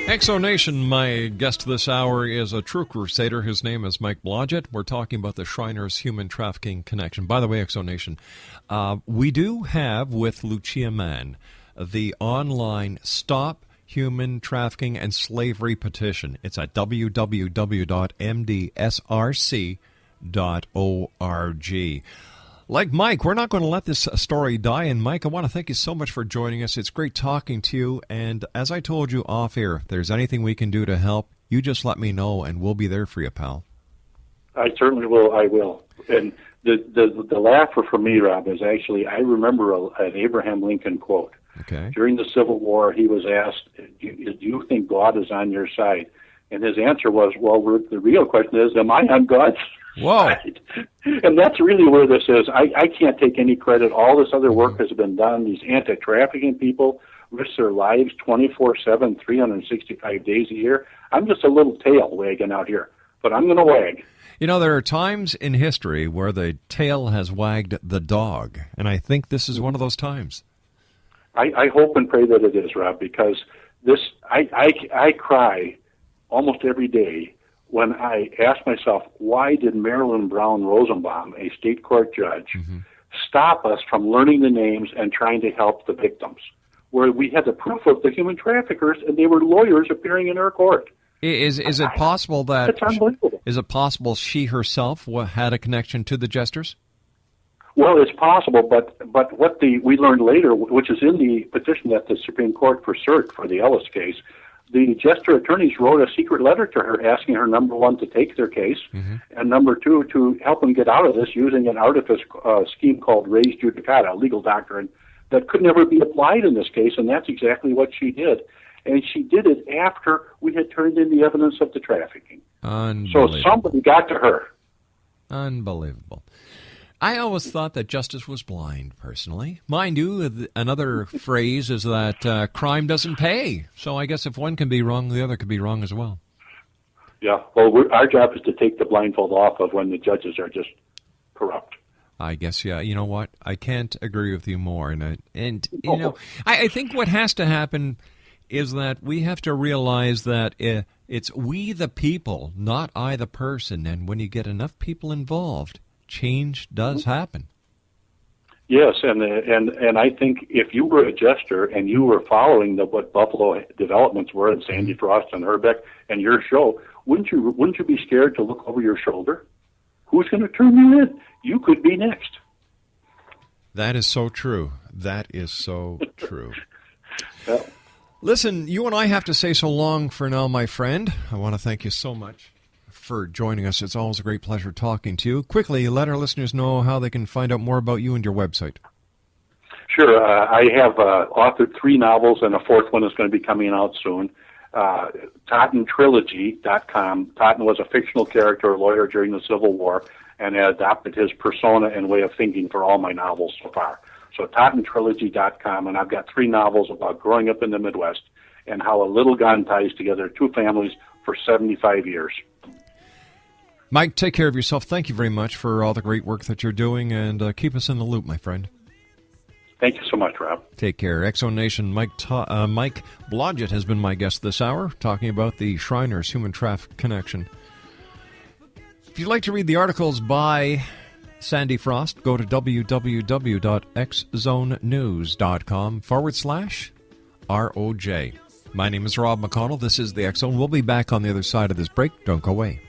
Exonation, my guest this hour is a true crusader. His name is Mike Blodgett. We're talking about the Shriners Human Trafficking Connection. By the way, Exonation, we do have with Lucia Mann the online Stop Human Trafficking and Slavery petition. It's at www.mdsrc.org. Like Mike, we're not going to let this story die. And Mike, I want to thank you so much for joining us. It's great talking to you. And as I told you off air, if there's anything we can do to help, you just let me know and we'll be there for you, pal. I certainly will. I will. And the laugher for me, Rob, is actually, I remember an Abraham Lincoln quote. Okay. During the Civil War, he was asked, do you think God is on your side? And his answer was, well, the real question is, am I on God's side? And that's really where this is. I can't take any credit. All this other work has been done. These anti-trafficking people risk their lives 24/7, 365 days a year. I'm just a little tail wagging out here, but I'm going to wag. You know, there are times in history where the tail has wagged the dog, and I think this is one of those times. I hope and pray that it is, Rob, because this I cry almost every day when I ask myself, why did Marilyn Brown Rosenbaum, a state court judge, stop us from learning the names and trying to help the victims, where we had the proof of the human traffickers and they were lawyers appearing in our court? Is it possible that it's unbelievable. Is it possible she herself had a connection to the jesters? Well, it's possible, but what we learned later, which is in the petition at the Supreme Court for cert for the Ellis case, the jester attorneys wrote a secret letter to her asking her, number one, to take their case, and number two, to help them get out of this using an artifice scheme called res judicata, a legal doctrine that could never be applied in this case, and that's exactly what she did. And she did it after we had turned in the evidence of the trafficking. So somebody got to her. Unbelievable. I always thought that justice was blind, personally. Mind you, another phrase is that crime doesn't pay. So I guess if one can be wrong, the other could be wrong as well. Yeah, well, our job is to take the blindfold off of when the judges are just corrupt. I guess, yeah. You know what? I can't agree with you more. And you know, I think what has to happen is that we have to realize that it's we the people, not I the person. And when you get enough people involved, change does happen. Yes, and I think if you were a jester and you were following what Buffalo developments were and Sandy Frost and Herbeck and your show, wouldn't you be scared to look over your shoulder? Who's going to turn you in? You could be next. That is so true. That is so true. Well, listen, you and I have to say so long for now, my friend. I want to thank you so much for joining us. It's always a great pleasure talking to you. Quickly, let our listeners know how they can find out more about you and your website. Sure. I have authored 3 novels, and a 4th one is going to be coming out soon. TottenTrilogy.com. Totten was a fictional character, a lawyer during the Civil War, and I adopted his persona and way of thinking for all my novels so far. So TottenTrilogy.com, and I've got 3 novels about growing up in the Midwest and how a little gun ties together 2 families for 75 years. Mike, take care of yourself. Thank you very much for all the great work that you're doing, and keep us in the loop, my friend. Thank you so much, Rob. Take care. Exonation Mike Blodgett has been my guest this hour, talking about the Shriners Human Trafficking Connection. If you'd like to read the articles by Sandy Frost, go to www.xzonenews.com/ROJ. My name is Rob McConnell. This is the X Zone. We'll be back on the other side of this break. Don't go away.